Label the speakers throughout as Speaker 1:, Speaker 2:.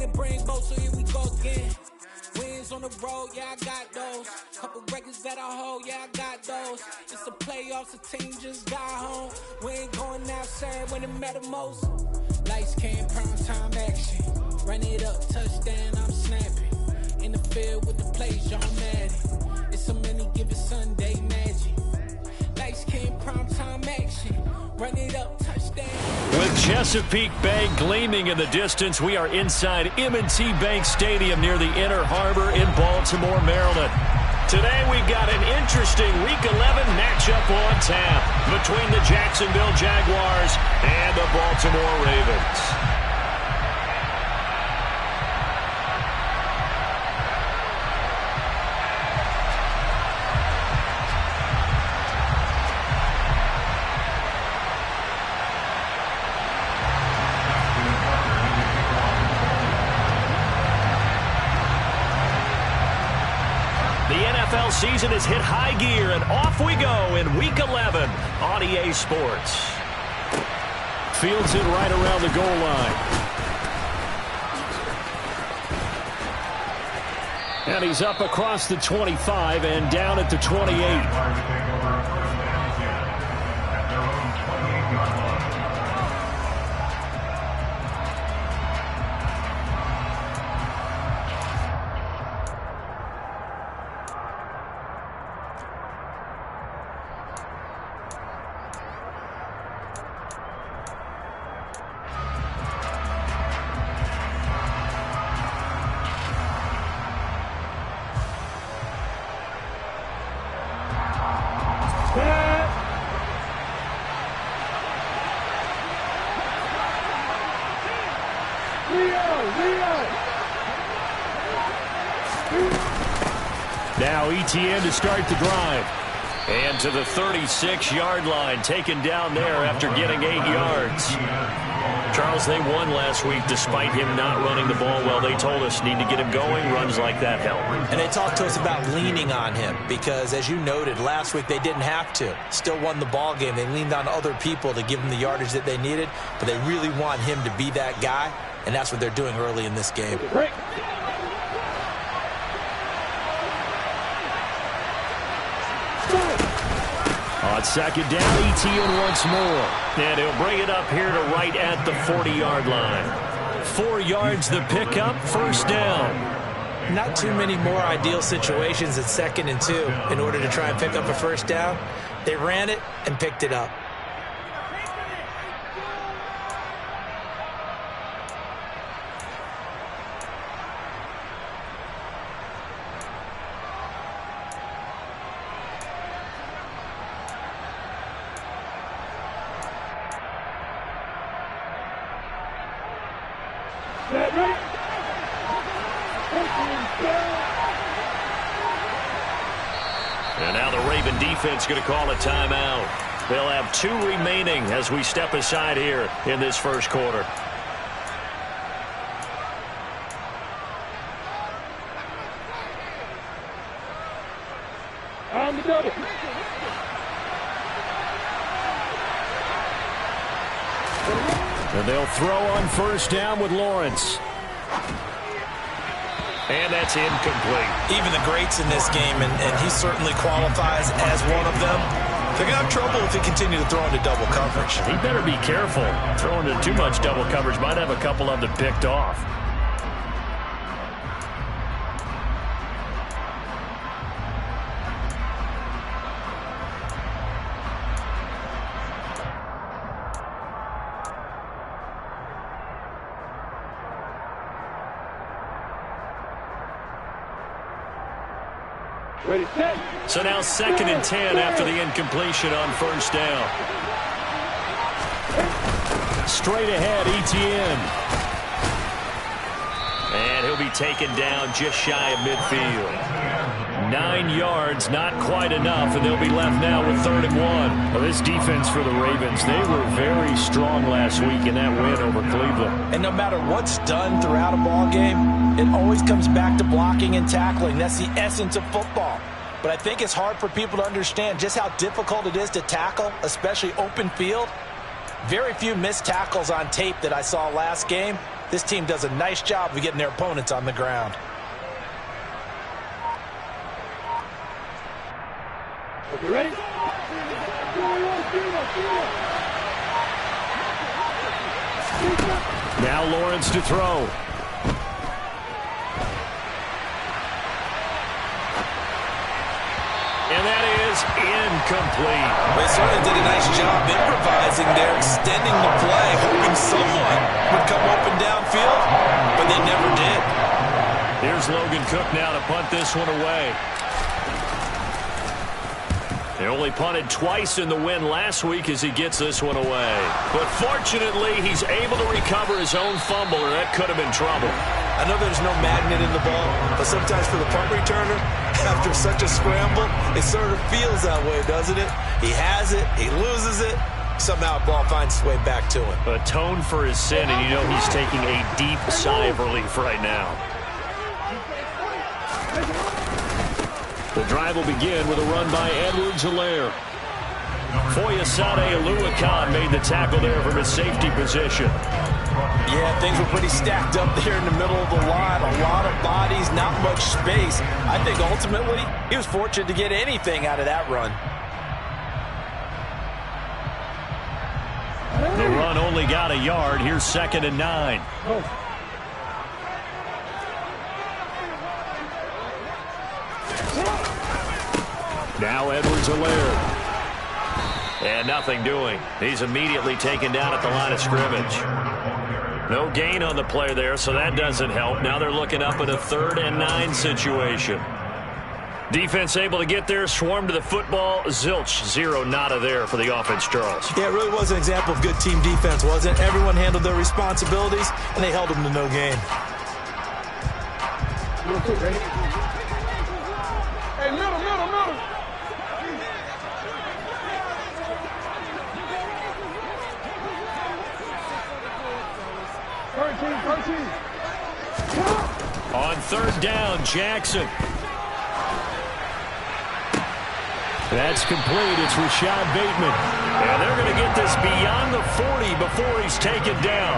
Speaker 1: didn't bring both, so here we go again. Wins on the road, yeah, I got those. Couple records that I hold, yeah, I got those. It's the playoffs, the team just got home. We ain't going outside when it matter most. Lights came, prime time action. Run it up, touchdown, I'm snapping. In the field with the plays, John Madden. It's a many given Sunday magic. Lights came, prime time action. Run it up, touchdown.
Speaker 2: With Chesapeake Bay gleaming in the distance, we are inside M&T Bank Stadium near the Inner Harbor in Baltimore, Maryland. Today we've got an interesting Week 11 matchup on tap between the Jacksonville Jaguars and the Baltimore Ravens. Season has hit high gear, and off we go in Week 11 on EA Sports. Fields it right around the goal line. And he's up across the 25 and down at the 28. Now ETN to start the drive. And to the 36-yard line, taken down there after getting 8 yards. Charles, they won last week despite him not running the ball well. They told us need to get him going. Runs like that help.
Speaker 3: And they talked to us about leaning on him because, as you noted, last week they didn't have to. Still won the ball game. They leaned on other people to give them the yardage that they needed, but they really want him to be that guy, and that's what they're doing early in this game.
Speaker 4: Right.
Speaker 2: On second down, ETN once more. And he'll bring it up here to right at the 40-yard line. 4 yards the pickup, first down.
Speaker 3: Not too many more ideal situations at 2nd and 2 in order to try and pick up a first down. They ran it and picked it up.
Speaker 2: And now the Raven defense going to call a timeout. They'll have 2 remaining as we step aside here in this first quarter.
Speaker 4: On the double.
Speaker 2: And they'll throw on first down with Lawrence. And that's incomplete.
Speaker 3: Even the greats in this game, and he certainly qualifies as one of them, they're going to have trouble if they continue to throw into double coverage.
Speaker 2: He better be careful. Throwing into too much double coverage might have a couple of them picked off.
Speaker 4: Ready, set.
Speaker 2: So now 2nd and 10 after the incompletion on first down. Straight ahead, ETN. And he'll be taken down just shy of midfield. 9 yards, not quite enough, and they'll be left now with 3rd and 1. Well, this defense for the Ravens, they were very strong last week in that win over Cleveland.
Speaker 3: And no matter what's done throughout a ball game, it always comes back to blocking and tackling. That's the essence of football. But I think it's hard for people to understand just how difficult it is to tackle, especially open field. Very few missed tackles on tape that I saw last game. This team does a nice job of getting their opponents on the ground.
Speaker 4: You ready?
Speaker 2: Now Lawrence to throw. And that is incomplete.
Speaker 3: They certainly did a nice job improvising there, extending the play, hoping someone would come open downfield, but they never did.
Speaker 2: Here's Logan Cook now to punt this one away. They only punted twice in the win last week as he gets this one away. But fortunately, he's able to recover his own fumble, or that could have been trouble.
Speaker 3: I know there's no magnet in the ball, but sometimes for the punt returner, after such a scramble, it sort of feels that way, doesn't it? He has it, he loses it, somehow the ball finds its way back to him.
Speaker 2: Atone for his sin, and you know he's taking a deep sigh of relief right now. The drive will begin with a run by Edwards-Helaire. Foyesade Oluwakan made the tackle there from his safety position.
Speaker 3: Yeah, things were pretty stacked up there in the middle of the line. A lot of bodies, not much space. I think ultimately he was fortunate to get anything out of that run.
Speaker 2: The run only got a yard. Here's 2nd and 9. Now Edwards-Helaire. And nothing doing. He's immediately taken down at the line of scrimmage. No gain on the play there, so that doesn't help. Now they're looking up at a 3rd and 9 situation. Defense able to get there, swarm to the football. Zilch, 0 nada there for the offense, Charles.
Speaker 3: Yeah, it really was an example of good team defense, wasn't it? Everyone handled their responsibilities, and they held them to no gain.
Speaker 4: Hey, middle. 13.
Speaker 2: On 3rd down, Jackson. That's complete. It's Rashad Bateman. And they're going to get this beyond the 40 before he's taken down.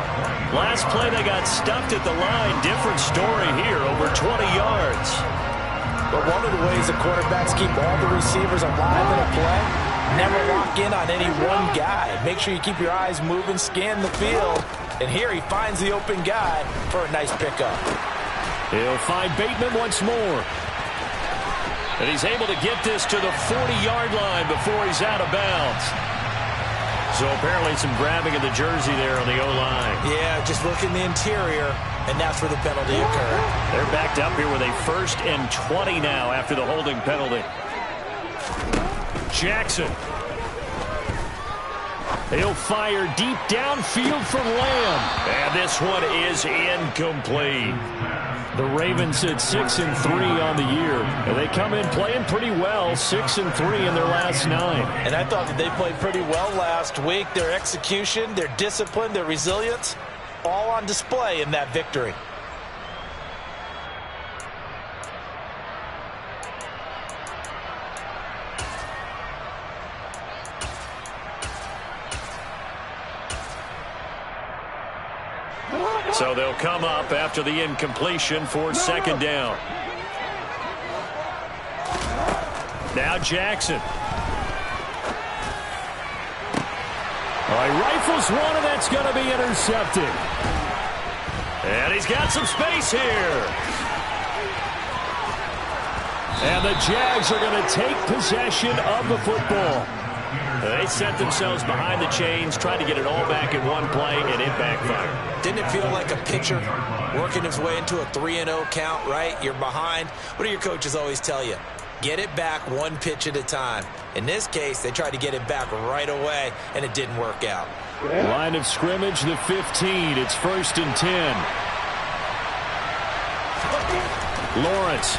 Speaker 2: Last play, they got stuffed at the line. Different story here, over 20 yards.
Speaker 3: But one of the ways the quarterbacks keep all the receivers alive in a play, never lock in on any one guy. Make sure you keep your eyes moving, scan the field. And here he finds the open guy for a nice pickup.
Speaker 2: He'll find Bateman once more. And he's able to get this to the 40-yard line before he's out of bounds. So apparently some grabbing of the jersey there on the O-line.
Speaker 3: Yeah, just look in the interior, and that's where the penalty occurred.
Speaker 2: They're backed up here with a 1st and 20 now after the holding penalty. Jackson. He'll fire deep downfield from Lamb. And this one is incomplete. The Ravens at 6-3 on the year. And they come in playing pretty well, 6-3 in their last 9.
Speaker 3: And I thought that they played pretty well last week. Their execution, their discipline, their resilience, all on display in that victory.
Speaker 2: So they'll come up after the incompletion for 2nd down. Now Jackson. He rifles one, and that's going to be intercepted. And he's got some space here. And the Jags are going to take possession of the football. They set themselves behind the chains, tried to get it all back in one play, and it backfired.
Speaker 3: Didn't it feel like a pitcher working his way into a 3-0 count, right? You're behind. What do your coaches always tell you? Get it back one pitch at a time. In this case, they tried to get it back right away, and it didn't work out.
Speaker 2: Line of scrimmage, the 15. It's 1st and 10. Lawrence.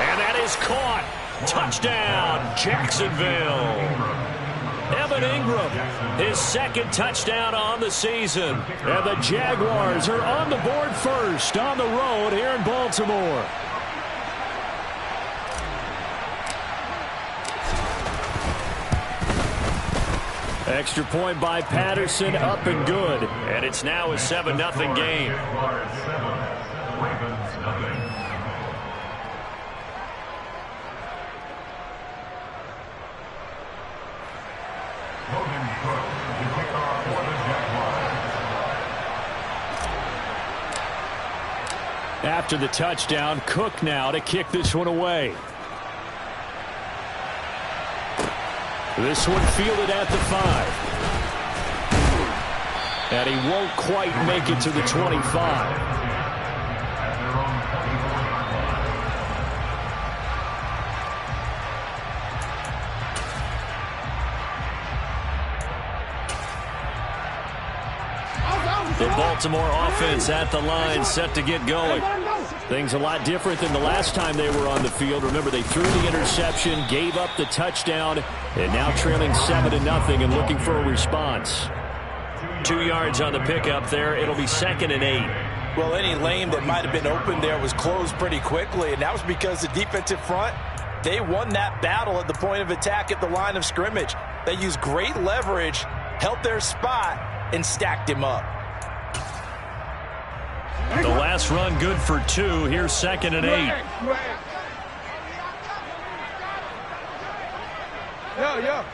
Speaker 2: And that is caught. Touchdown, Jacksonville. Evan Ingram, his 2nd touchdown on the season. And the Jaguars are on the board first on the road here in Baltimore. Extra point by Patterson, up and good. And it's now a 7-0 game. After the touchdown, Cook now to kick this one away. This one fielded at the 5. And he won't quite make it to the 25. The Baltimore offense at the line, set to get going. Things a lot different than the last time they were on the field. Remember, they threw the interception, gave up the touchdown, and now trailing 7-0 and looking for a response. 2 yards on the pickup there. It'll be 2nd and 8.
Speaker 3: Well, any lane that might have been open there was closed pretty quickly, and that was because the defensive front, they won that battle at the point of attack at the line of scrimmage. They used great leverage, held their spot, and stacked him up.
Speaker 2: The last run good for 2. Here's 2nd and 8.
Speaker 4: Yeah.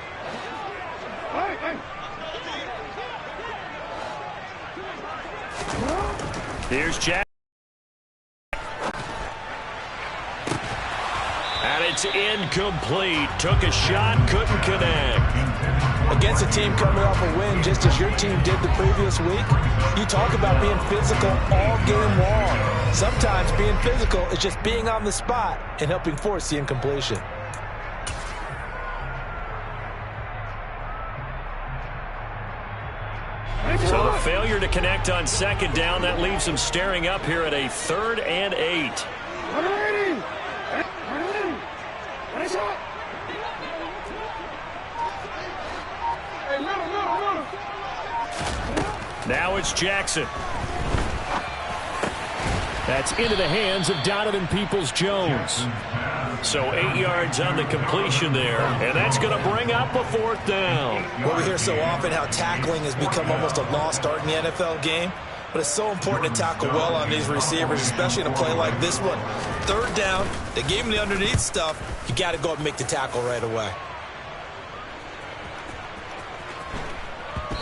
Speaker 2: Here's Jack. And it's incomplete. Took a shot, couldn't connect.
Speaker 3: Against a team coming off a win just as your team did the previous week, you talk about being physical all game long. Sometimes being physical is just being on the spot and helping force the incompletion.
Speaker 2: So the failure to connect on 2nd down, that leaves them staring up here at a 3rd and 8. Now it's Jackson. That's into the hands of Donovan Peoples-Jones. So 8 yards on the completion there, and that's going to bring up a 4th down.
Speaker 3: Well, we hear so often how tackling has become almost a lost art in the NFL game, but it's so important to tackle well on these receivers, especially in a play like this one. 3rd down, they gave him the underneath stuff. You got to go up and make the tackle right away.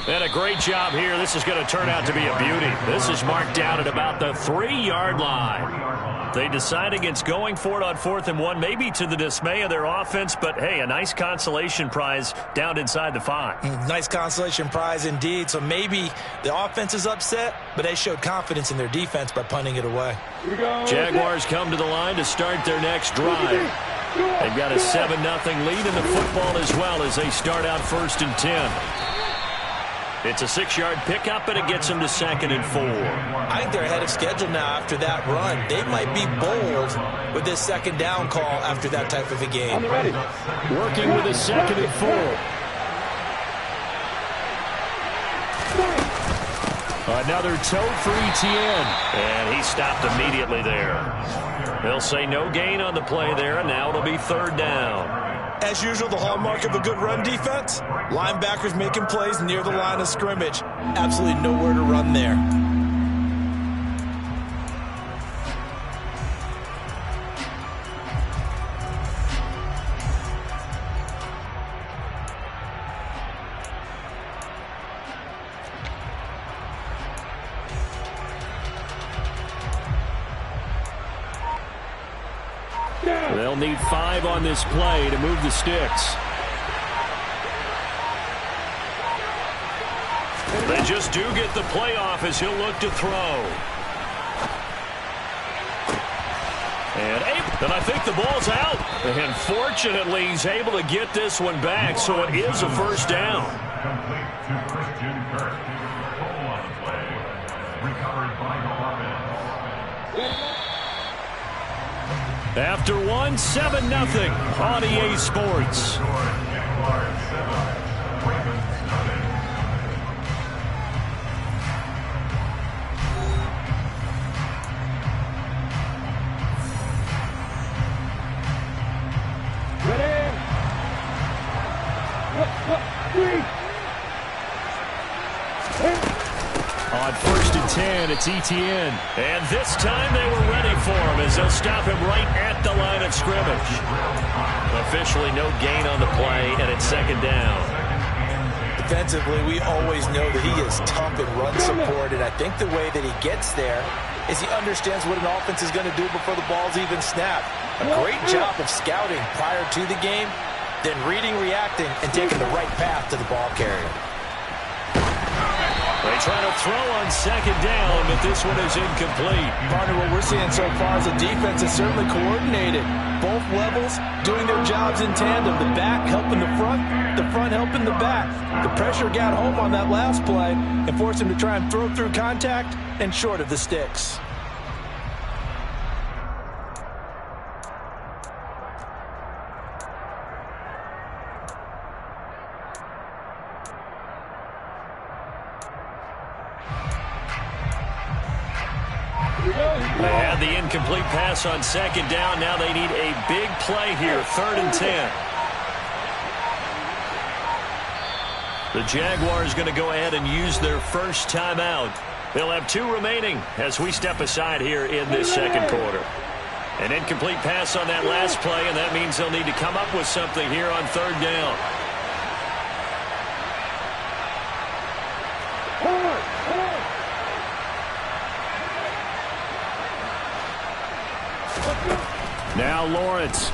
Speaker 2: And a great job here. This is going to turn out to be a beauty. This is marked out at about the 3-yard line. They decide against going for it on 4th and 1, maybe to the dismay of their offense, but hey, a nice consolation prize down inside the 5.
Speaker 3: Nice consolation prize indeed. So maybe the offense is upset, but they showed confidence in their defense by punting it away.
Speaker 2: Jaguars come to the line to start their next drive. They've got a 7-0 lead in the football as well as they start out 1st and 10. It's a 6-yard pickup, and it gets them to 2nd and 4.
Speaker 3: I think they're ahead of schedule now after that run. They might be bold with this 2nd down call after that type of a game.
Speaker 2: Working with a 2nd and 4. Another toe for Etienne. And he stopped immediately there. They'll say no gain on the play there, and now it'll be 3rd down.
Speaker 3: As usual, the hallmark of a good run defense, linebackers making plays near the line of scrimmage. Absolutely nowhere to run there.
Speaker 2: They'll need 5 on this play to move the sticks. They just do get the play off as he'll look to throw. And I think the ball's out. And fortunately, he's able to get this one back, so it is a 1st down. After one, 7-0 on EA Sports. On 1st and 10, it's Etienne. And this time they were ready for him as they'll stop him right at the line of scrimmage. Officially no gain on the play, and it's 2nd down.
Speaker 3: Defensively, we always know that he is tough in run support, and I think the way that he gets there is he understands what an offense is going to do before the ball's even snapped. A great job of scouting prior to the game, then reading, reacting, and taking the right path to the ball carrier.
Speaker 2: They try to throw on 2nd down, but this one is incomplete.
Speaker 3: Partner, what we're seeing so far is the defense is certainly coordinated. Both levels doing their jobs in tandem. The back helping the front helping the back. The pressure got home on that last play and forced him to try and throw through contact and short of the sticks.
Speaker 2: They had the incomplete pass on 2nd down. Now they need a big play here, 3rd and 10. The Jaguars going to go ahead and use their first timeout. They'll have 2 remaining as we step aside here in this 2nd quarter. An incomplete pass on that last play, and that means they'll need to come up with something here on 3rd down. Now Lawrence.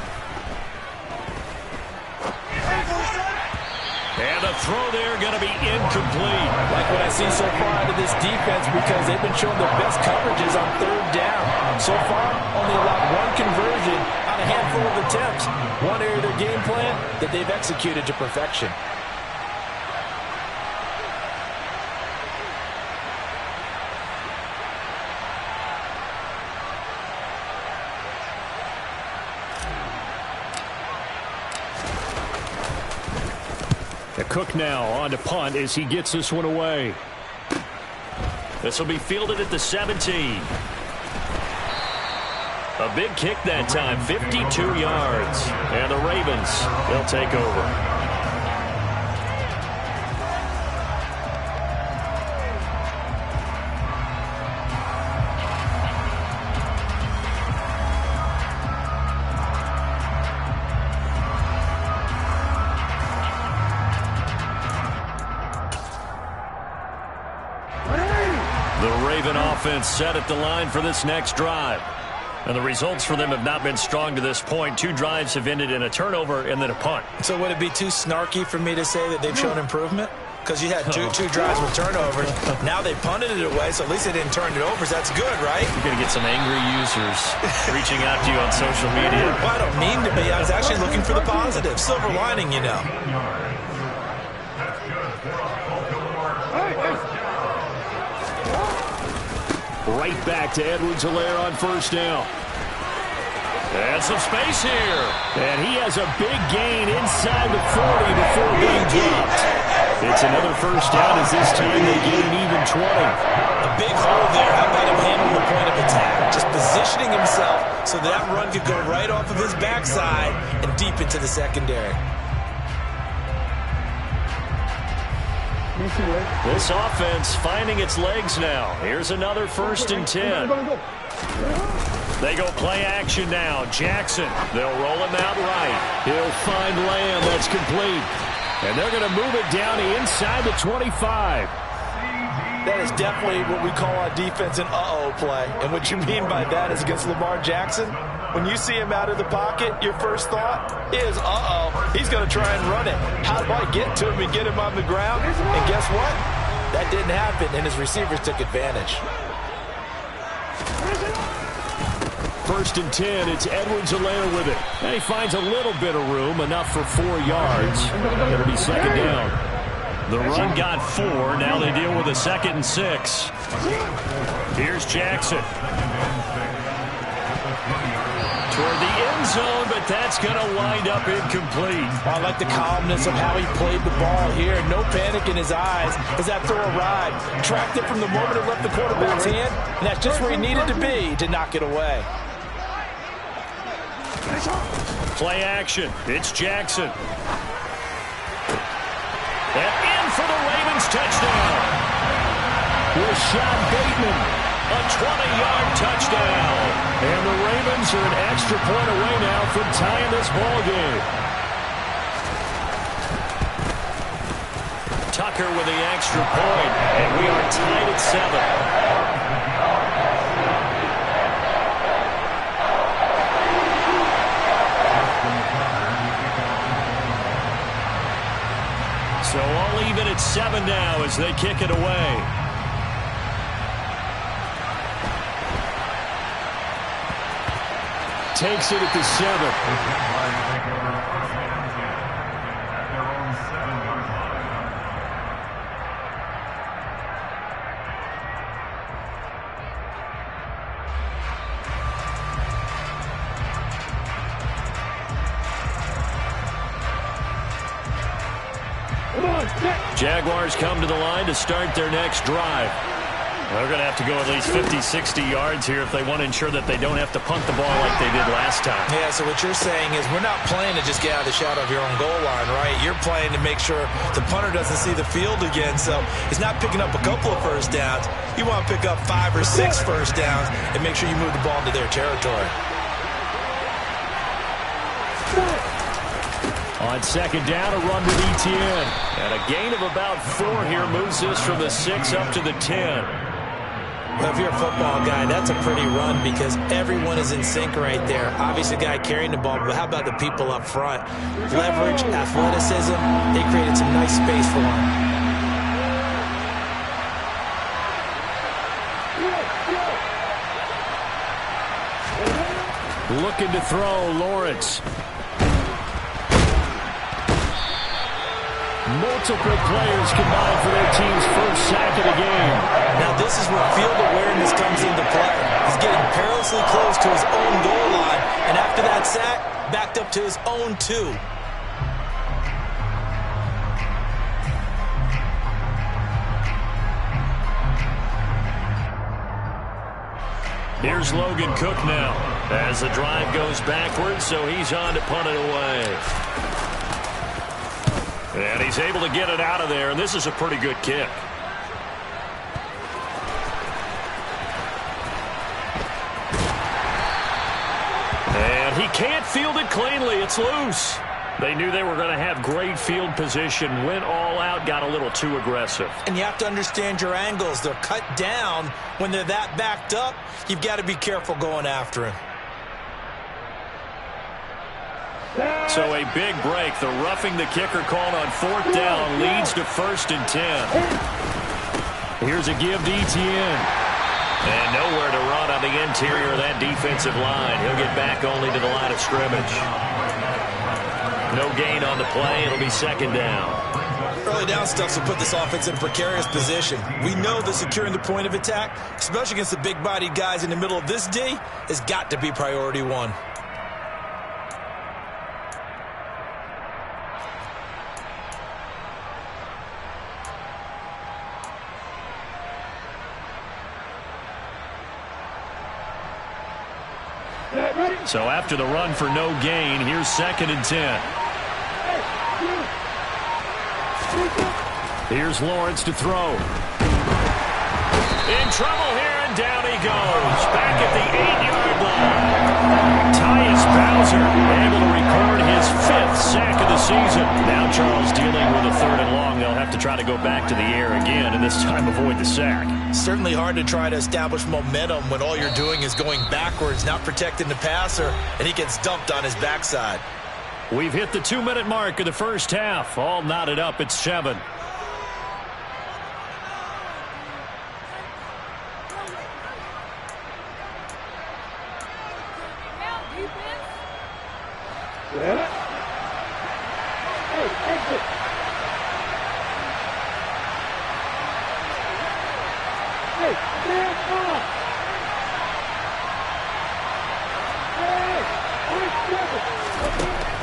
Speaker 2: And the throw there going to be incomplete.
Speaker 3: Like what I see so far out of this defense, because they've been showing their best coverages on 3rd down. So far, only allowed 1 conversion on a handful of attempts. One area of their game plan that they've executed to perfection.
Speaker 2: Cook now on to punt as he gets this one away. This will be fielded at the 17. A big kick that time, 52 yards. And the Ravens, they'll take over. Offense set at the line for this next drive. And the results for them have not been strong to this point. 2 drives have ended in a turnover and then a punt.
Speaker 3: So would it be too snarky for me to say that they've shown improvement? Because you had two drives with turnovers. Now they punted it away, so at least they didn't turn it over. So that's good, right?
Speaker 2: You're going to get some angry users reaching out to you on social media.
Speaker 3: Well, I don't mean to be. I was actually looking for the positive. Silver lining, you know.
Speaker 2: Right back to Edwards-Helaire on 1st down. And some space here. And he has a big gain inside the 40 before being dropped. It's another 1st down as this time they get an even 20.
Speaker 3: A big hole there. How about him handling the point of attack? Just positioning himself so that run could go right off of his backside and deep into the secondary.
Speaker 2: This offense finding its legs now. Here's another 1st and 10. They go play action now. Jackson, they'll roll him out right. He'll find Lamb. That's complete. And they're going to move it down inside the 25.
Speaker 3: That is definitely what we call on defense an uh-oh play. And what you mean by that is against Lamar Jackson, when you see him out of the pocket, your first thought is, uh-oh, he's going to try and run it. How do I get to him and get him on the ground? And guess what? That didn't happen, and his receivers took advantage.
Speaker 2: 1st and 10, it's Edwards-Helaire with it. And he finds a little bit of room, enough for 4 yards. It'll be 2nd down. The run got 4. Now they deal with a 2nd and 6. Here's Jackson. Toward the end zone, but that's going to wind up incomplete.
Speaker 3: I like the calmness of how he played the ball here. No panic in his eyes as that throw arrived. Tracked it from the moment it left the quarterback's hand, and that's just where he needed to be to knock it away.
Speaker 2: Play action. It's Jackson. And in for the Ravens touchdown. Rashad Bateman, a 20-yard touchdown. And the Ravens are an extra point away now from tying this ball game. Tucker with the extra point, and we are tied at 7. So all even at 7 now as they kick it away. Takes it at the 7. Jaguars come to the line to start their next drive. They're going to have to go at least 50, 60 yards here if they want to ensure that they don't have to punt the ball like they did last time.
Speaker 3: Yeah, so what you're saying is we're not playing to just get out of the shadow of your own goal line, right? You're playing to make sure the punter doesn't see the field again. So he's not picking up a couple of first downs. You want to pick up 5 or 6 first downs and make sure you move the ball into their territory.
Speaker 2: On second down, a run with Etienne. And a gain of about 4 here moves this from the 6 up to the 10.
Speaker 3: Well, if you're a football guy, that's a pretty run because everyone is in sync right there. Obviously, the guy carrying the ball, but how about the people up front? Leverage, athleticism, they created some nice space for him.
Speaker 2: Looking to throw, Lawrence. Multiple players combined for their team's first sack of the game.
Speaker 3: Now this is where field awareness comes into play. He's getting perilously close to his own goal line, and after that sack, backed up to his own 2.
Speaker 2: Here's Logan Cook now as the drive goes backwards, so he's on to punt it away. And he's able to get it out of there, and this is a pretty good kick. And he can't field it cleanly. It's loose. They knew they were going to have great field position, went all out, got a little too aggressive.
Speaker 3: And you have to understand your angles. They're cut down. When they're that backed up, you've got to be careful going after him.
Speaker 2: So a big break. The roughing the kicker called on 4th down leads to 1st and 10. Here's a give to Etienne. And nowhere to run on the interior of that defensive line. He'll get back only to the line of scrimmage. No gain on the play. It'll be 2nd down.
Speaker 3: Early down stuff will put this offense in a precarious position. We know that securing the point of attack, especially against the big-bodied guys in the middle of this D, has got to be priority 1.
Speaker 2: So after the run for no gain, here's 2nd and 10. Here's Lawrence to throw. In trouble here, and down he goes. Back at the 8-yard line. Tyus Bowser able to record his 5th sack of the season. Now Charles dealing with a 3rd and long. They'll have to try to go back to the air again, and this time avoid the sack.
Speaker 3: Certainly hard to try to establish momentum when all you're doing is going backwards, not protecting the passer, and he gets dumped on his backside.
Speaker 2: We've hit the 2-minute mark of the first half. All knotted up at 7.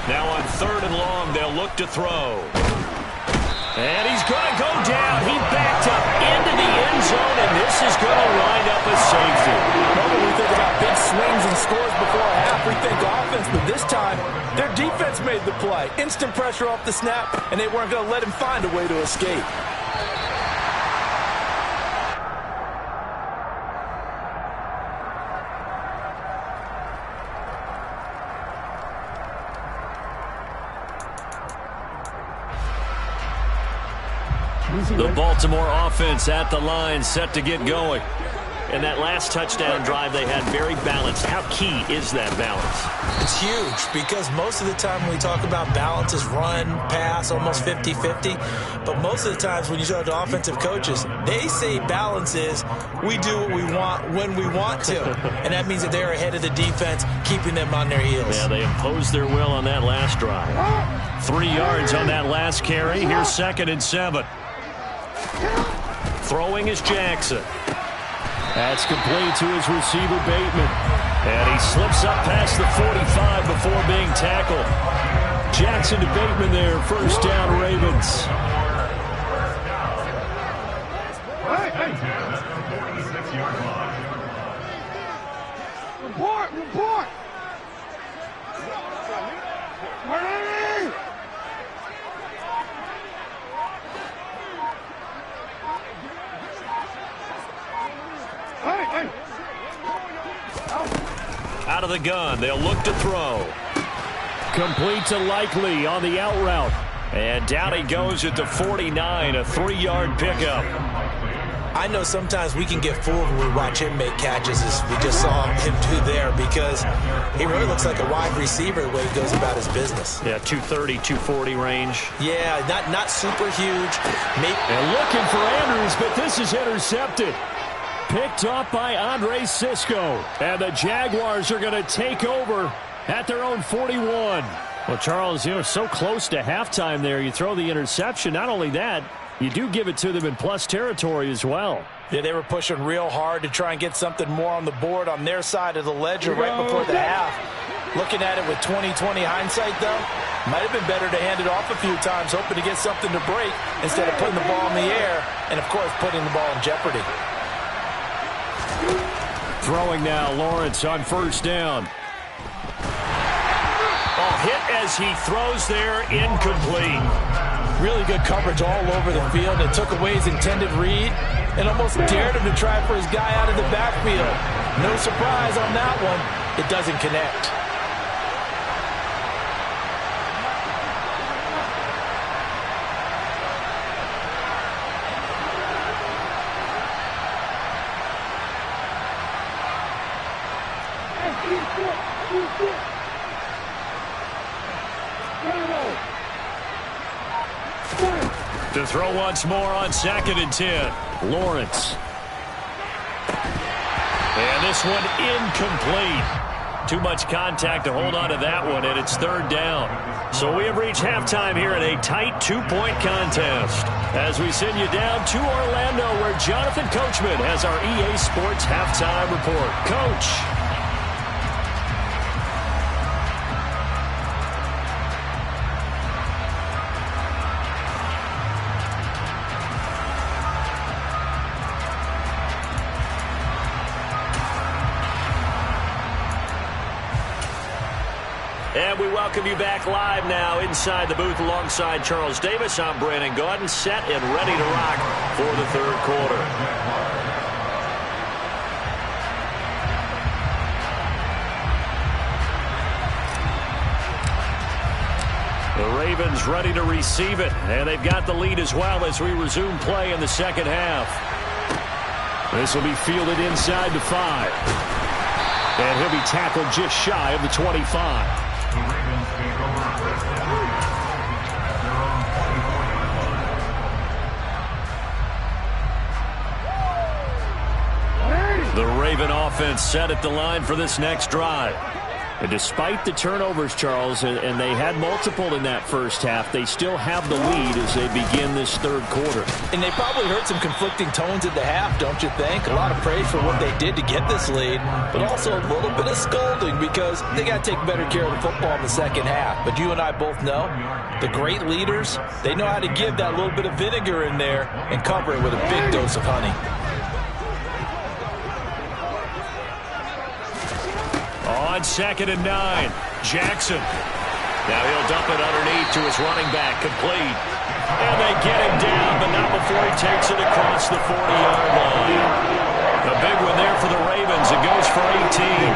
Speaker 2: Now on 3rd and long, they'll look to throw. And he's going to go down. He backed up into the end zone, and this is going to wind up a safety.
Speaker 5: Normally we think about big swings and scores before a half. We think offense, but this time, their defense made the play. Instant pressure off the snap, and they weren't going to let him find a way to escape.
Speaker 2: The Baltimore offense at the line, set to get going. And that last touchdown drive they had very balanced. How key is that balance?
Speaker 3: It's huge because most of the time when we talk about balance is run, pass, almost 50-50. But most of the times when you talk to offensive coaches, they say balance is we do what we want when we want to. And that means that they're ahead of the defense, keeping them on their heels.
Speaker 2: Yeah, they imposed their will on that last drive. 3 yards on that last carry. Here's 2nd and 7. Throwing is Jackson. That's complete to his receiver, Bateman. And he slips up past the 45 before being tackled. Jackson to Bateman there. First down, Ravens.
Speaker 4: Report!
Speaker 2: Out of the gun, they'll look to throw. Complete to Likely on the out route. And down he goes at the 49, a 3-yard pickup.
Speaker 3: I know sometimes we can get fooled when we watch him make catches, as we just saw him do there, because he really looks like a wide receiver the way he goes about his business.
Speaker 2: Yeah, 230, 240 range.
Speaker 3: Yeah, not super huge.
Speaker 2: And looking for Andrews, but this is intercepted. Picked off by Andre Cisco. And the Jaguars are going to take over at their own 41. Well, Charles, so close to halftime there. You throw the interception. Not only that, you do give it to them in plus territory as well.
Speaker 3: Yeah, they were pushing real hard to try and get something more on the board on their side of the ledger right before the half. Looking at it with 20/20 hindsight, though, might have been better to hand it off a few times, hoping to get something to break instead of putting the ball in the air and, of course, putting the ball in jeopardy.
Speaker 2: Throwing now, Lawrence on first down. Oh, hit as he throws there, incomplete.
Speaker 3: Really good coverage all over the field. It took away his intended read and almost dared him to try for his guy out of the backfield. No surprise on that one. It doesn't connect.
Speaker 2: To throw once more on 2nd and 10. Lawrence. And this one incomplete. Too much contact to hold on to that one, and it's 3rd down. So we have reached halftime here in a tight 2-point contest. As we send you down to Orlando, where Jonathan Coachman has our EA Sports halftime report. Coach. And we welcome you back live now inside the booth alongside Charles Davis. I'm Brandon Gaudin, set and ready to rock for the 3rd quarter. The Ravens ready to receive it, and they've got the lead as well as we resume play in the 2nd half. This will be fielded inside the 5. And he'll be tackled just shy of the 25. The Raven offense set at the line for this next drive. And despite the turnovers, Charles, and they had multiple in that first half, they still have the lead as they begin this 3rd quarter.
Speaker 3: And they probably heard some conflicting tones at the half, don't you think? A lot of praise for what they did to get this lead, but also a little bit of scolding because they got to take better care of the football in the 2nd half. But you and I both know the great leaders, they know how to give that little bit of vinegar in there and cover it with a big dose of honey.
Speaker 2: On 2nd and 9, Jackson. Now he'll dump it underneath to his running back, complete. And they get him down, but not before he takes it across the 40-yard line. A big one there for the Ravens. It goes for 18.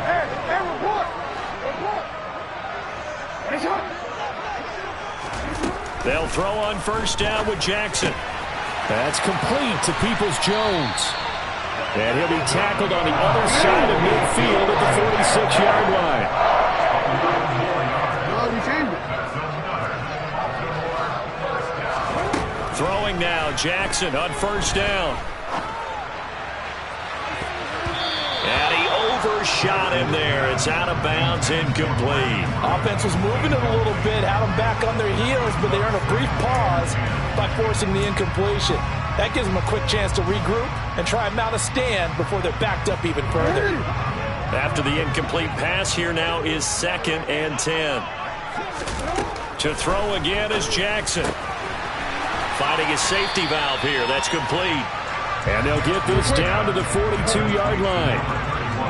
Speaker 4: Hey, report!
Speaker 2: They'll throw on first down with Jackson.
Speaker 5: That's complete to Peoples-Jones. And he'll be tackled on the other side of midfield at the 46-yard line.
Speaker 2: Throwing now, Jackson on first down. And he overshot him there. It's out of bounds, incomplete.
Speaker 5: Offense was moving it a little bit, had them back on their heels, but they earned a brief pause by forcing the incompletion. That gives them a quick chance to regroup and try and mount a stand before they're backed up even further.
Speaker 2: After the incomplete pass, here now is 2nd and 10. To throw again is Jackson. Finding his safety valve here. That's complete.
Speaker 5: And they'll get this down to the 42-yard line.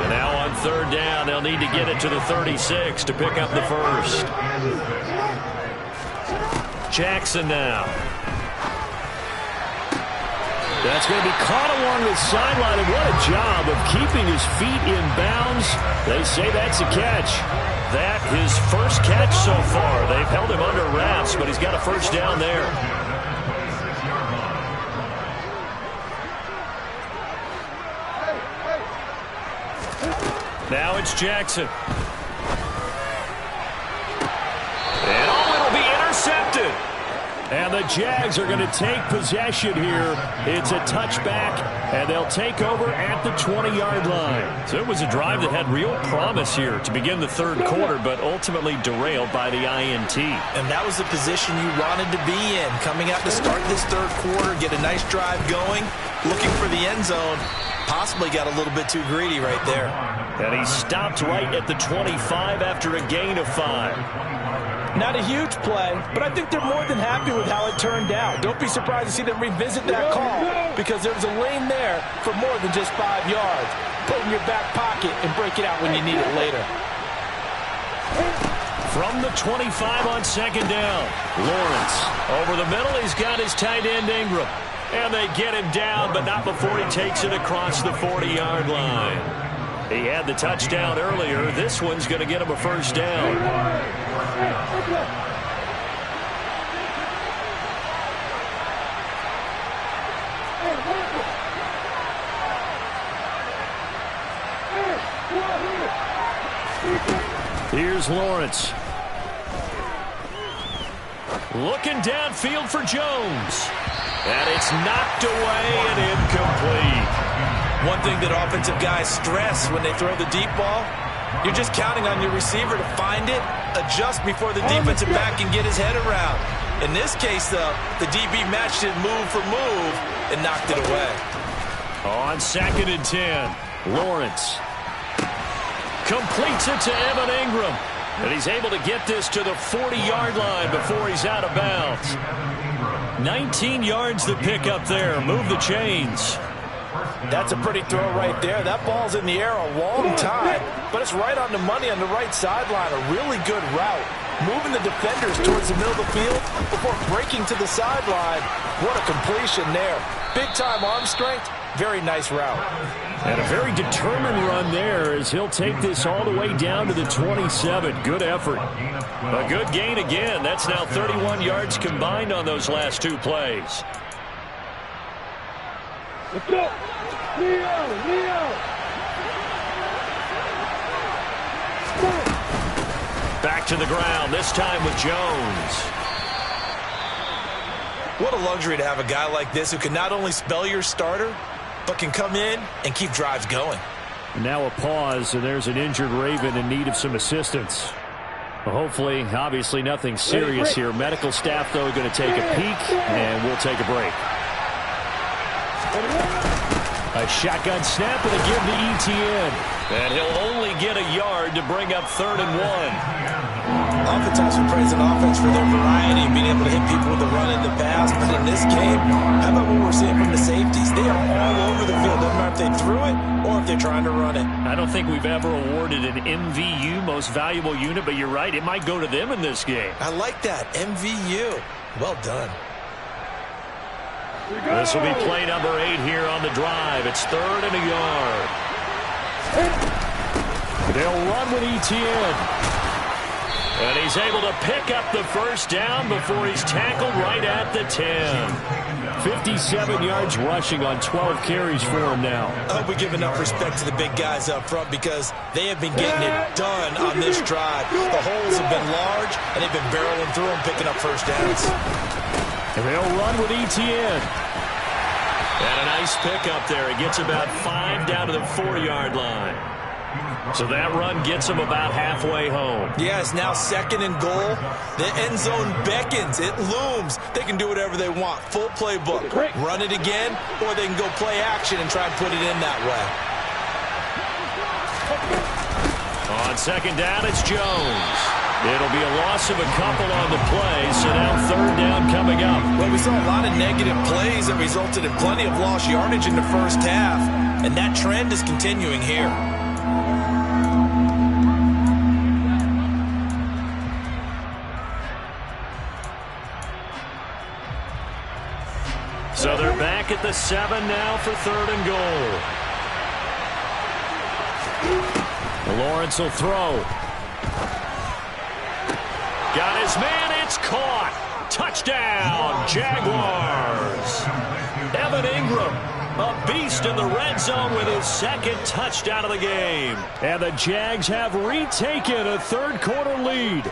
Speaker 2: And now on 3rd down, they'll need to get it to the 36 to pick up the first. Jackson now.
Speaker 5: That's going to be caught along the sideline, and what a job of keeping his feet in bounds. They say that's a catch.
Speaker 2: That his first catch so far. They've held him under wraps, but he's got a first down there. Now it's Jackson. And it'll be intercepted.
Speaker 5: And the Jags are going to take possession here. It's a touchback, and they'll take over at the 20-yard line.
Speaker 2: So it was a drive that had real promise here to begin the 3rd quarter, but ultimately derailed by the INT.
Speaker 3: And that was the position you wanted to be in. Coming out to start this 3rd quarter, get a nice drive going, looking for the end zone. Possibly got a little bit too greedy right there.
Speaker 2: And he stopped right at the 25 after a gain of 5.
Speaker 5: Not a huge play, but I think they're more than happy with how it turned out. Don't be surprised to see them revisit that call because there's a lane there for more than just 5 yards. Put it in your back pocket and break it out when you need it later.
Speaker 2: From the 25 on 2nd down, Lawrence. Over the middle, he's got his tight end Ingram. And they get him down, but not before he takes it across the 40-yard line. He had the touchdown earlier. This one's going to get him a first down. Here's Lawrence. Looking downfield for Jones. And it's knocked away and incomplete.
Speaker 3: One thing that offensive guys stress when they throw the deep ball, you're just counting on your receiver to find it, adjust before the defensive back can get his head around. In this case, though, the DB matched it move for move and knocked it away.
Speaker 2: On 2nd and 10, Lawrence completes it to Evan Ingram. And he's able to get this to the 40-yard line before he's out of bounds. 19 yards to pick up there. Move the chains.
Speaker 5: That's a pretty throw right there. That ball's in the air a long time, but it's right on the money on the right sideline. A really good route. Moving the defenders towards the middle of the field before breaking to the sideline. What a completion there. Big-time arm strength. Very nice route.
Speaker 2: And a very determined run there as he'll take this all the way down to the 27. Good effort. A good gain again. That's now 31 yards combined on those last 2 plays.
Speaker 4: Let's go. Leo.
Speaker 2: Back to the ground, this time with Jones.
Speaker 3: What a luxury to have a guy like this who can not only spell your starter, but can come in and keep drives going.
Speaker 2: Now a pause, and there's an injured Raven in need of some assistance. Well, hopefully, obviously nothing serious here. Medical staff, though, going to take a peek, and we'll take a break. A shotgun snap and a give to ETN. And he'll only get a yard to bring up 3rd and 1.
Speaker 3: Oftentimes we praise an offense for their variety, being able to hit people with the run and the pass. But in this game, how about what we're seeing from the safeties? They are all over the field. Doesn't matter if they threw it or if they're trying to run it.
Speaker 2: I don't think we've ever awarded an MVU, most valuable unit, but you're right. It might go to them in this game.
Speaker 3: I like that. MVU. Well done.
Speaker 2: This will be play number 8 here on the drive. It's 3rd and a yard. They'll run with ETN. And he's able to pick up the first down before he's tackled right at the 10. 57 yards rushing on 12 carries for him now.
Speaker 3: I hope we give enough respect to the big guys up front because they have been getting it done on this drive. The holes have been large, and they've been barreling through them, picking up first downs.
Speaker 2: And they'll run with ETN. And a nice pickup there. He gets about 5 down to the 4-yard line. So that run gets him about halfway home.
Speaker 3: Yeah, it's now 2nd and goal. The end zone beckons. It looms. They can do whatever they want. Full playbook. Run it again, or they can go play action and try and put it in that way.
Speaker 2: On 2nd down, it's Jones. It'll be a loss of a couple on the play, so now 3rd down coming up.
Speaker 3: Well, we saw a lot of negative plays that resulted in plenty of lost yardage in the first half, and that trend is continuing here.
Speaker 2: So they're back at the 7 now for 3rd and goal. Lawrence will throw. Got his man, it's caught. Touchdown, Jaguars. Evan Ingram, a beast in the red zone with his 2nd touchdown of the game. And the Jags have retaken a 3rd quarter lead.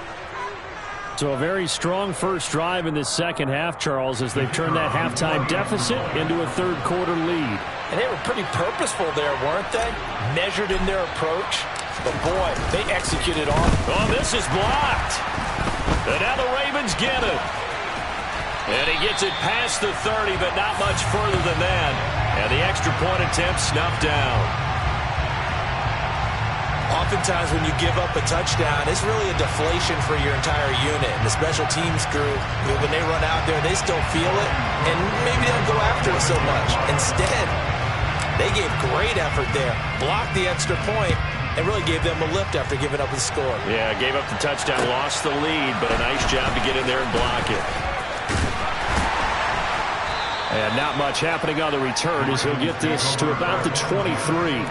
Speaker 2: So a very strong first drive in this 2nd half, Charles, as they've turned that halftime deficit into a 3rd quarter lead.
Speaker 5: And they were pretty purposeful there, weren't they? Measured in their approach. But, boy, they executed on it.
Speaker 2: Oh, this is blocked. And now the Ravens get it. And he gets it past the 30, but not much further than that. And the extra point attempt snuffed down.
Speaker 3: Oftentimes when you give up a touchdown, it's really a deflation for your entire unit. And the special teams crew, when they run out there, they still feel it, and maybe they don't go after it so much. Instead, they gave great effort there, blocked the extra point, and really gave them a lift after giving up the score.
Speaker 2: Yeah, gave up the touchdown, lost the lead, but a nice job to get in there and block it. And not much happening on the return as he'll get this to about the 23.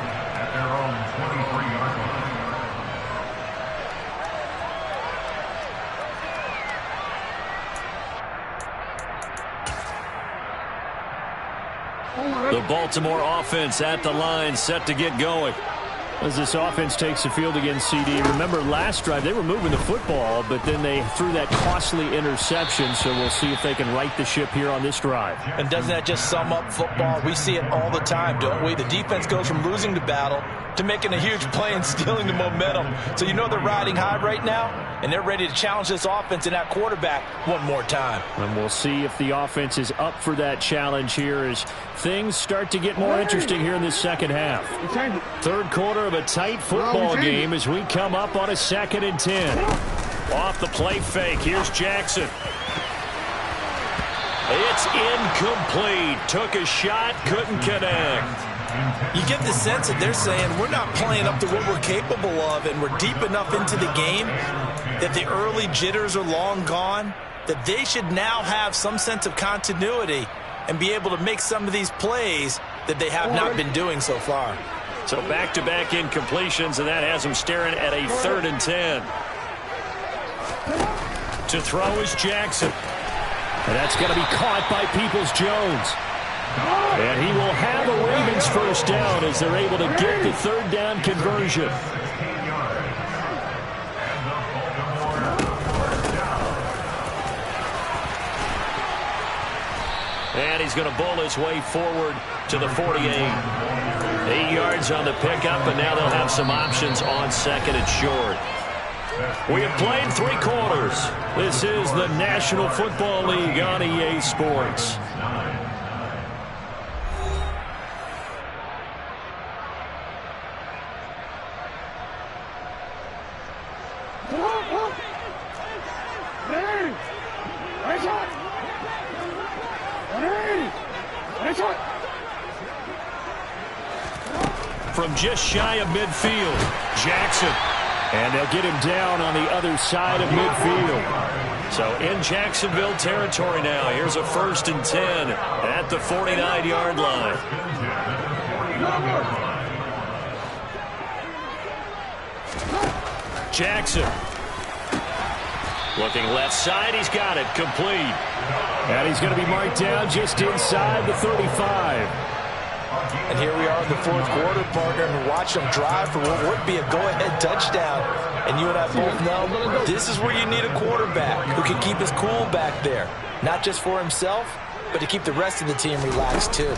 Speaker 2: The Baltimore offense at the line, set to get going. As this offense takes the field against CD. Remember last drive they were moving the football, but then they threw that costly interception, so we'll see if they can right the ship here on this drive.
Speaker 3: And doesn't that just sum up football? We see it all the time, don't we? The defense goes from losing the battle to making a huge play and stealing the momentum. So you know they're riding high right now, and they're ready to challenge this offense and that quarterback one more time.
Speaker 2: And we'll see if the offense is up for that challenge here as things start to get more interesting here in this 2nd half. 3rd quarter of a tight football game as we come up on a 2nd and 10. Off the play fake, here's Jackson. It's incomplete. Took a shot, couldn't connect.
Speaker 3: You get the sense that they're saying we're not playing up to what we're capable of, and we're deep enough into the game that the early jitters are long gone, that they should now have some sense of continuity and be able to make some of these plays that they have not been doing so far.
Speaker 2: So back-to-back incompletions, and that has them staring at a 3rd and 10. To throw is Jackson. And that's going to be caught by Peoples-Jones. And he will have a Ravens first down as they're able to get the 3rd down conversion. And he's going to bowl his way forward to the 48. 8 yards on the pickup, and now they'll have some options on 2nd and short. We have played 3 quarters. This is the National Football League on EA Sports. From just shy of midfield, Jackson. And they'll get him down on the other side of midfield. So in Jacksonville territory now. Here's a 1st and 10 at the 49-yard line. Jackson. Looking left side, he's got it, complete. And he's going to be marked down just inside the 35.
Speaker 3: And here we are in the fourth quarter, partner, and watch them drive for what would be a go-ahead touchdown. And you and I both know this is where you need a quarterback who can keep his cool back there. Not just for himself, but to keep the rest of the team relaxed too.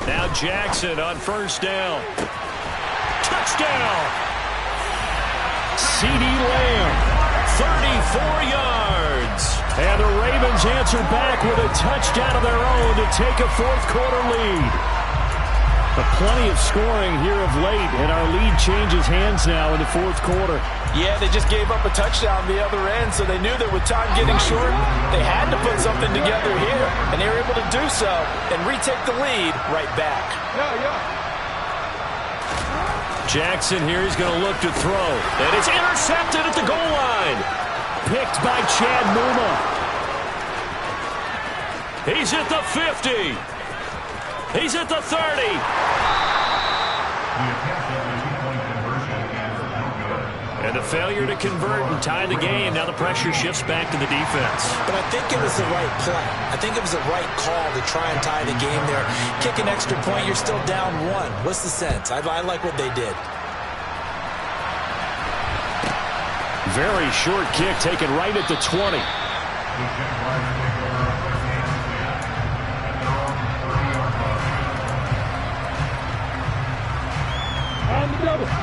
Speaker 2: Now Jackson on first down. Touchdown! CeeDee Lamb, 34 yards. And the Ravens answer back with a touchdown of their own to take a fourth quarter lead. But plenty of scoring here of late, and our lead changes hands now in the fourth quarter.
Speaker 5: Yeah, they just gave up a touchdown the other end, so they knew that with time getting short, they had to put something together here, and they were able to do so and retake the lead right back.
Speaker 2: Jackson here, he's going to look to throw, and it's intercepted at the goal line. Picked by Chad Muma. He's at the 50. He's at the 30. And a failure to convert and tie the game. Now the pressure shifts back to the defense.
Speaker 3: But I think it was the right play. I think it was the right call to try and tie the game there. Kick an extra point, you're still down one. What's the sense? I like what they did.
Speaker 2: Very short kick taken right at the 20.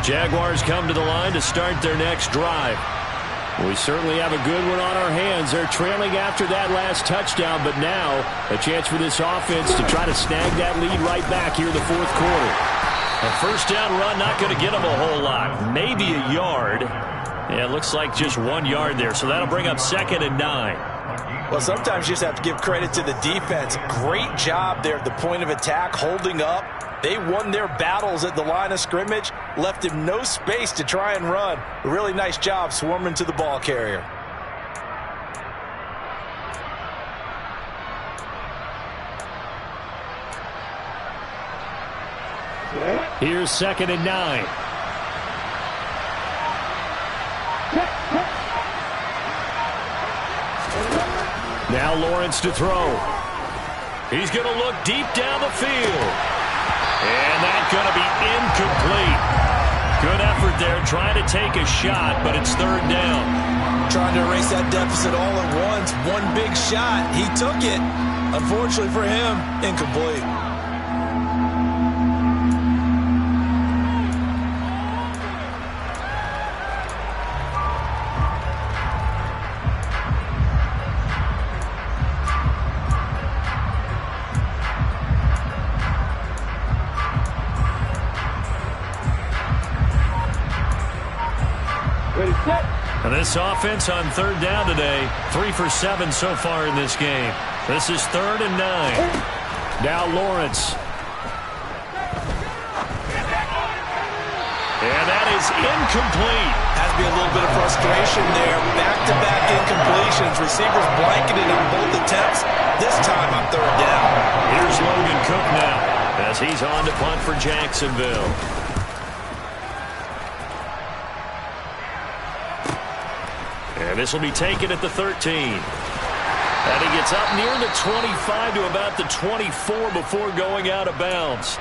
Speaker 2: Jaguars come to the line to start their next drive. We certainly have a good one on our hands. They're trailing after that last touchdown, but now a chance for this offense to try to snag that lead right back here in the fourth quarter. A first down run, not going to get them a whole lot. Maybe a yard. Yeah, it looks like just 1 yard there, so that'll bring up 2nd and 9.
Speaker 5: Well, sometimes you just have to give credit to the defense. Great job there at the point of attack, holding up. They won their battles at the line of scrimmage, left him no space to try and run. A really nice job swarming to the ball carrier.
Speaker 2: Here's 2nd and 9. Now Lawrence to throw. He's going to look deep down the field. And that's going to be incomplete. Good effort there trying to take a shot, but it's 3rd down.
Speaker 3: Trying to erase that deficit all at once. One big shot. He took it. Unfortunately for him, incomplete.
Speaker 2: And this offense on 3rd down today, 3 for 7 so far in this game. This is 3rd and 9. Now Lawrence. And that is incomplete.
Speaker 3: Has to be a little bit of frustration there. Back-to-back incompletions. Receivers blanketed on both attempts. This time on 3rd down.
Speaker 2: Here's Logan Cook now as he's on to punt for Jacksonville. And this will be taken at the 13. And he gets up near the 25 to about the 24 before going out of bounds.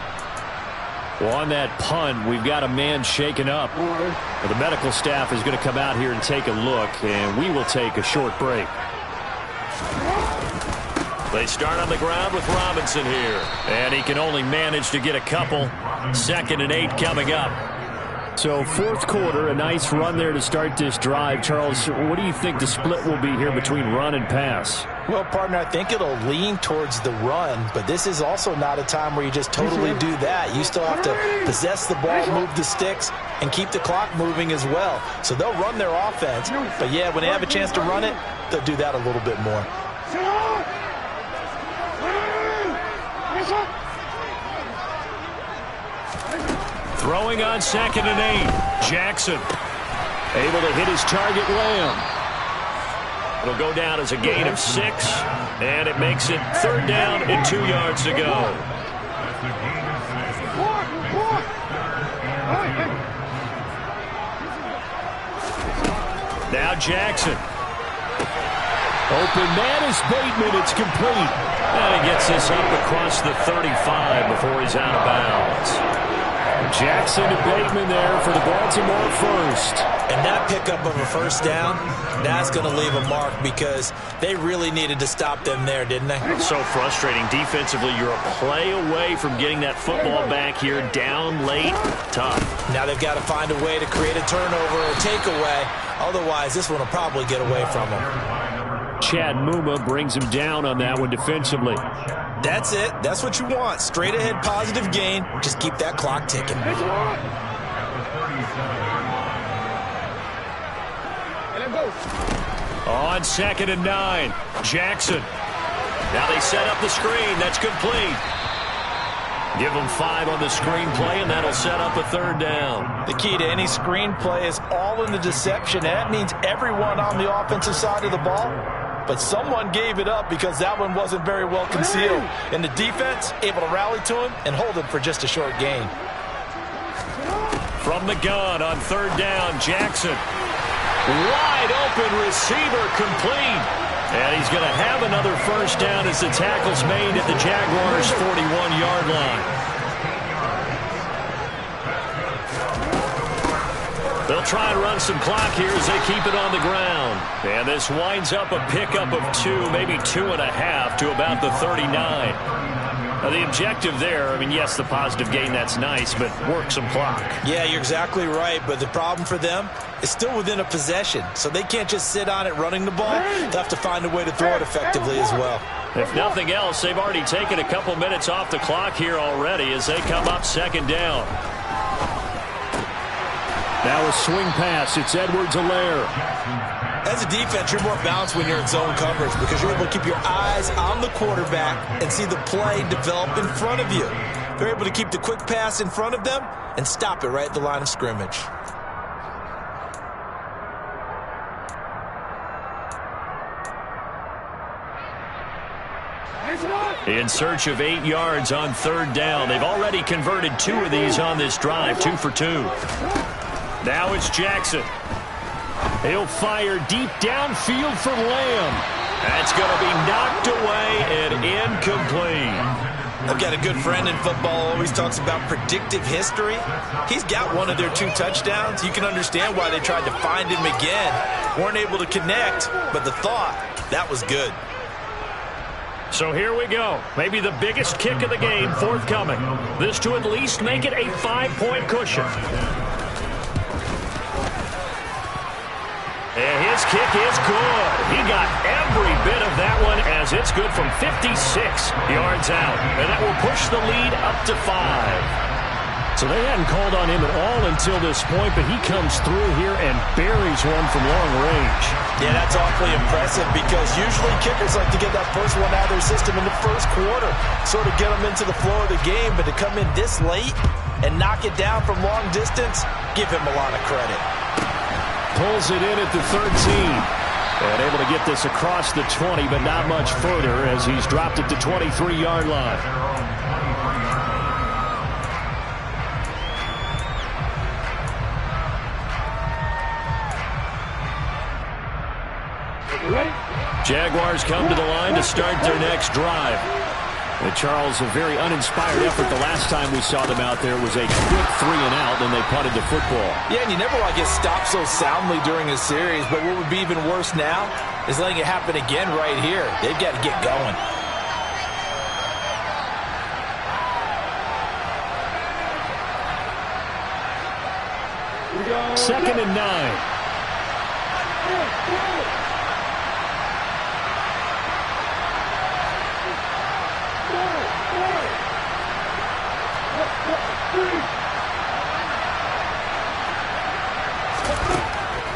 Speaker 2: Well, on that punt, we've got a man shaken up. Well, the medical staff is going to come out here and take a look, and we will take a short break. They start on the ground with Robinson here. And he can only manage to get a couple. 2nd and 8 coming up. So fourth quarter, a nice run there to start this drive. Charles, what do you think the split will be here between run and pass?
Speaker 3: Well, partner, I think it'll lean towards the run, but this is also not a time where you just totally do that. You still have to possess the ball, move the sticks, and keep the clock moving as well. So they'll run their offense, but yeah, when they have a chance to run it, they'll do that a little bit more.
Speaker 2: Throwing on 2nd and 8. Jackson able to hit his target, Lamb. It'll go down as a gain of 6, and it makes it 3rd down and 2 yards to go. Now Jackson. Open man is Bateman. It's complete. And he gets this up across the 35 before he's out of bounds. Jackson and Bateman there for the Baltimore first.
Speaker 3: And that pickup of a first down, that's going to leave a mark because they really needed to stop them there, didn't they?
Speaker 2: So frustrating. Defensively, you're a play away from getting that football back here down late. Tough.
Speaker 3: Now they've got to find a way to create a turnover or takeaway. Otherwise, this one will probably get away from them.
Speaker 2: Chad Muma brings him down on that one defensively.
Speaker 3: That's it. That's what you want. Straight ahead positive gain. Just keep that clock ticking.
Speaker 2: On 2nd and 9, Jackson. Now they set up the screen. That's complete. Give them 5 on the screen play, and that'll set up a 3rd down.
Speaker 5: The key to any screen play is all in the deception. That means everyone on the offensive side of the ball. But someone gave it up because that one wasn't very well concealed. And the defense able to rally to him and hold him for just a short gain.
Speaker 2: From the gun on 3rd down, Jackson. Wide open receiver complete. And he's going to have another first down as the tackle's made at the Jaguars' 41-yard line. They'll try and run some clock here as they keep it on the ground. And this winds up a pickup of 2, maybe 2.5 to about the 39. Now the objective there, I mean, yes, the positive gain, that's nice, but work some clock.
Speaker 3: Yeah, you're exactly right, but the problem for them is still within a possession, so they can't just sit on it running the ball. They'll have to find a way to throw it effectively as well.
Speaker 2: If nothing else, they've already taken a couple minutes off the clock here already as they come up 2nd down. Now a swing pass. It's Edwards-Helaire.
Speaker 3: As a defense, you're more balanced when you're in zone coverage because you're able to keep your eyes on the quarterback and see the play develop in front of you. They're able to keep the quick pass in front of them and stop it right at the line of scrimmage.
Speaker 2: In search of 8 yards on 3rd down. They've already converted 2 of these on this drive, 2 for 2. Now it's Jackson. He'll fire deep downfield for Lamb. That's going to be knocked away and incomplete.
Speaker 3: I've got a good friend in football, always talks about predictive history. He's got one of their 2 touchdowns. You can understand why they tried to find him again. Weren't able to connect, but the thought, that was good.
Speaker 2: So here we go. Maybe the biggest kick of the game forthcoming. This to at least make it a 5-point cushion. And his kick is good. He got every bit of that one as it's good from 56 yards out. And that will push the lead up to 5. So they hadn't called on him at all until this point, but he comes through here and buries one from long range.
Speaker 3: Yeah, that's awfully impressive because usually kickers like to get that first one out of their system in the first quarter, sort of get them into the flow of the game, but to come in this late and knock it down from long distance, give him a lot of credit.
Speaker 2: Pulls it in at the 13. And able to get this across the 20, but not much further as he's dropped it to 23-yard line. Jaguars come to the line to start their next drive. And Charles, a very uninspired effort. The last time we saw them out there was a quick 3 and out, and they punted the football.
Speaker 5: Yeah, and you never want to get stopped so soundly during a series, but what would be even worse now is letting it happen again right here. They've got to get going.
Speaker 2: 2nd and 9.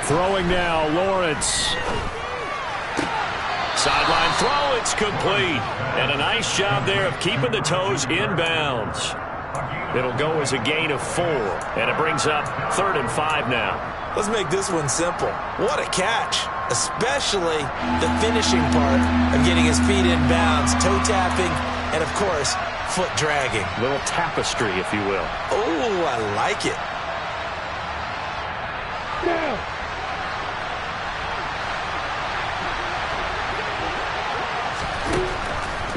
Speaker 2: Throwing now, Lawrence. Sideline throw, it's complete. And a nice job there of keeping the toes inbounds. It'll go as a gain of 4, and it brings up 3rd and 5 now.
Speaker 3: Let's make this one simple. What a catch, especially the finishing part of getting his feet in bounds, toe tapping, and of course, foot dragging.
Speaker 2: Little tapestry, if you will.
Speaker 3: Oh, I like it.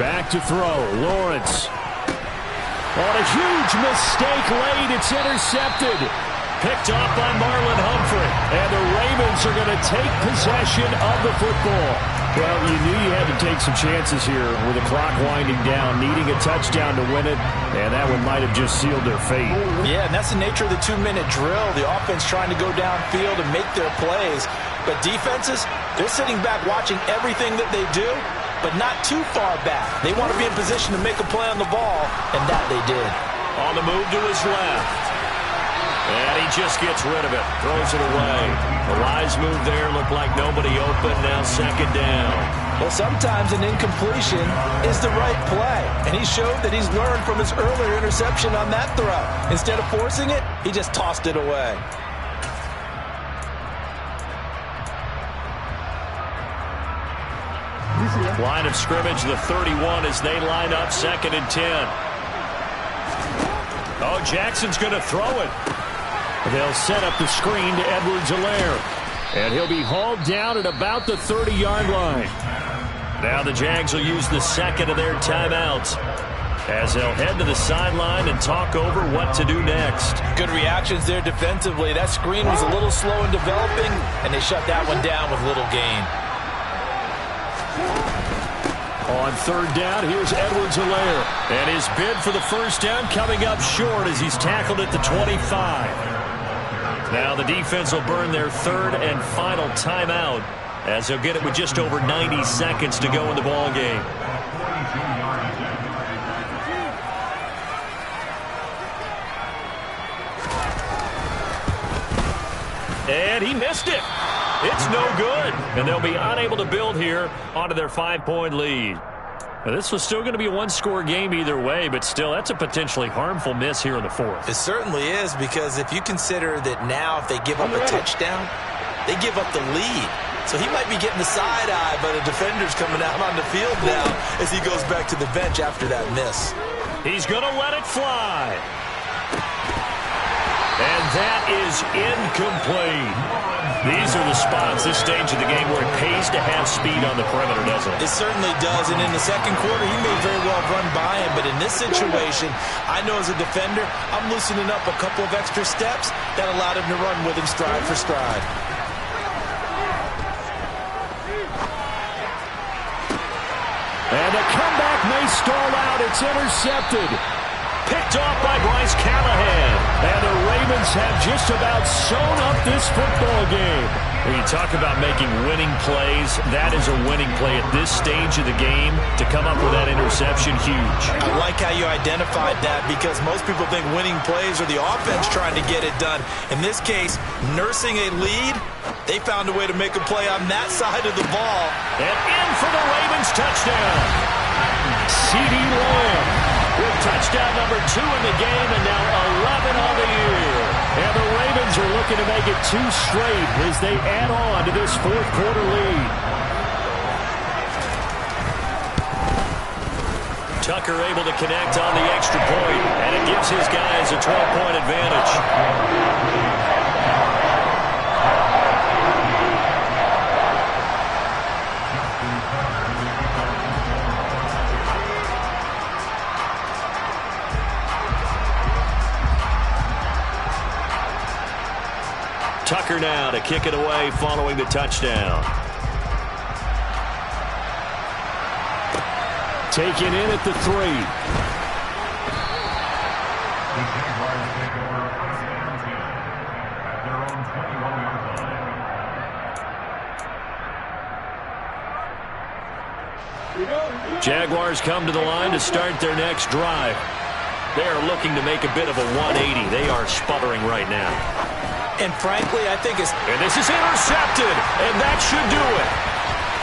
Speaker 2: Back to throw. Lawrence. On a huge mistake late. It's intercepted. Picked off by Marlon Humphrey. And the Ravens are going to take possession of the football. Well, you knew you had to take some chances here with the clock winding down, needing a touchdown to win it, and that one might have just sealed their fate.
Speaker 5: Yeah, and that's the nature of the 2-minute drill. The offense trying to go downfield and make their plays. But defenses, they're sitting back watching everything that they do, but not too far back. They want to be in position to make a play on the ball, and that they did.
Speaker 2: On the move to his left. And he just gets rid of it. Throws it away. The wise move there. Looked like nobody open. Now second down.
Speaker 5: Well, sometimes an incompletion is the right play. And he showed that he's learned from his earlier interception on that throw. Instead of forcing it, he just tossed it away.
Speaker 2: Line of scrimmage, the 31 as they line up second and 10. Oh, Jackson's going to throw it. They'll set up the screen to Edwards-Helaire. And he'll be hauled down at about the 30-yard line. Now the Jags will use the second of their timeouts as they'll head to the sideline and talk over what to do next.
Speaker 5: Good reactions there defensively. That screen was a little slow in developing, and they shut that one down with little gain.
Speaker 2: On third down, here's Edwards-Helaire. And his bid for the first down coming up short as he's tackled at the 25. Now the defense will burn their third and final timeout as they'll get it with just over 90 seconds to go in the ball game. And he missed it. It's no good. And they'll be unable to build here onto their 5-point lead. Now, this was still going to be a one-score game either way, but still, that's a potentially harmful miss here in the fourth.
Speaker 3: It certainly is, because if you consider that now if they give up a touchdown, they give up the lead. So he might be getting the side eye, but a defender's coming out on the field now as he goes back to the bench after that miss.
Speaker 2: He's going to let it fly. And that is incomplete. These are the spots, this stage of the game, where it pays to have speed on the perimeter, doesn't it?
Speaker 3: It certainly does, and in the second quarter, he may very well run by him, but in this situation, I know as a defender, I'm loosening up a couple of extra steps that allowed him to run with him stride for stride.
Speaker 2: And the comeback may stall out. It's intercepted. Picked off by Bryce Callahan. And the Ravens have just about sewn up this football game. When you talk about making winning plays, that is a winning play at this stage of the game. To come up with that interception, huge.
Speaker 3: I like how you identified that, because most people think winning plays are the offense trying to get it done. In this case, nursing a lead, they found a way to make a play on that side of the ball.
Speaker 2: And in for the Ravens touchdown. CeeDee Lamb with touchdown number 2 in the game, and now 11 on the year. And the Ravens are looking to make it 2 straight as they add on to this fourth quarter lead. Tucker able to connect on the extra point, and it gives his guys a 12-point advantage. Tucker now to kick it away following the touchdown. Taken in at the 3. Jaguars come to the line to start their next drive. They are looking to make a bit of a 180. They are sputtering right now.
Speaker 3: And frankly, I think it's...
Speaker 2: And this is intercepted, and that should do it.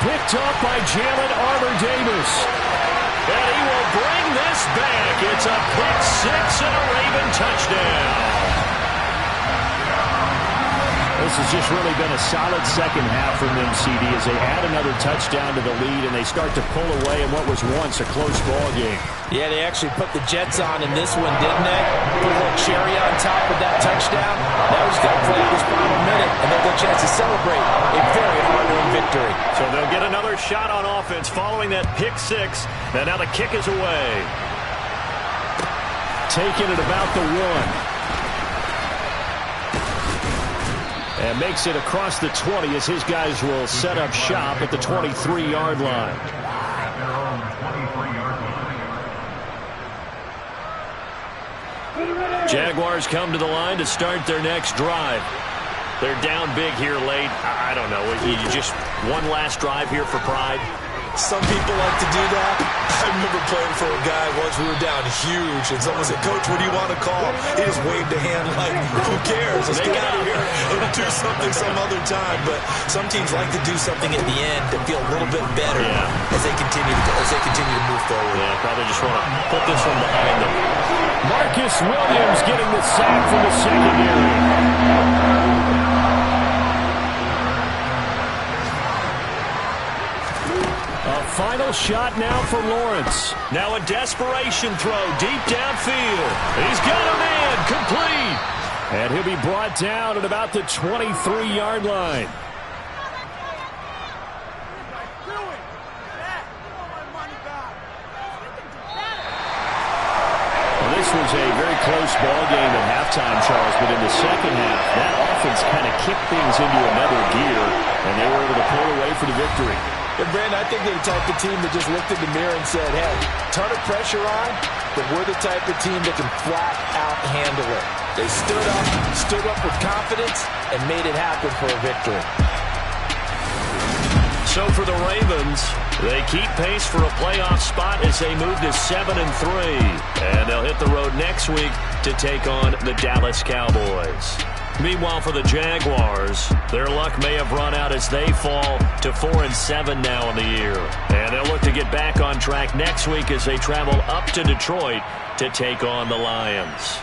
Speaker 2: Picked up by Jalen Armour-Davis. And he will bring this back. It's a pick 6 and a Raven touchdown. The This has just really been a solid second half from them, CD, as they add another touchdown to the lead and they start to pull away in what was once a close ball game.
Speaker 5: Yeah, they actually put the Jets on in this one, didn't they? Put a little cherry on top with that touchdown. Now he's got to play out his final minute, and they'll get a chance to celebrate a very hard-earned victory.
Speaker 2: So they'll get another shot on offense following that pick six. And now the kick is away. Taking it about the 1. And makes it across the 20 as his guys will set up shop at the 23-yard line. Jaguars come to the line to start their next drive. They're down big here late. I don't know. You just one last drive here for pride.
Speaker 3: Some people like to do that. I remember playing for a guy once. We were down huge, and someone said, "Coach, what do you want to call?" He just waved a hand like, "Who cares? Let's get out of here and do something some other time." But some teams like to do something at the end to feel a little bit better as they continue to move forward.
Speaker 2: Yeah, probably just want to put this one behind them. Marcus Williams getting the sack from the secondary. Final shot now for Lawrence. Now a desperation throw deep downfield. He's got a man complete. And he'll be brought down at about the 23-yard line. Well, this was a very close ball game at halftime, Charles, but in the second half, that offense kind of kicked things into another gear, and they were able to pull away for the victory.
Speaker 5: And Brandon, I think they're the type of team that just looked in the mirror and said, hey, ton of pressure on, but we're the type of team that can flat out handle it. They stood up with confidence, and made it happen for a victory.
Speaker 2: So for the Ravens, they keep pace for a playoff spot as they move to 7-3. And they'll hit the road next week to take on the Dallas Cowboys. Meanwhile, for the Jaguars, their luck may have run out as they fall to 4-7 now in the year. And they'll look to get back on track next week as they travel up to Detroit to take on the Lions.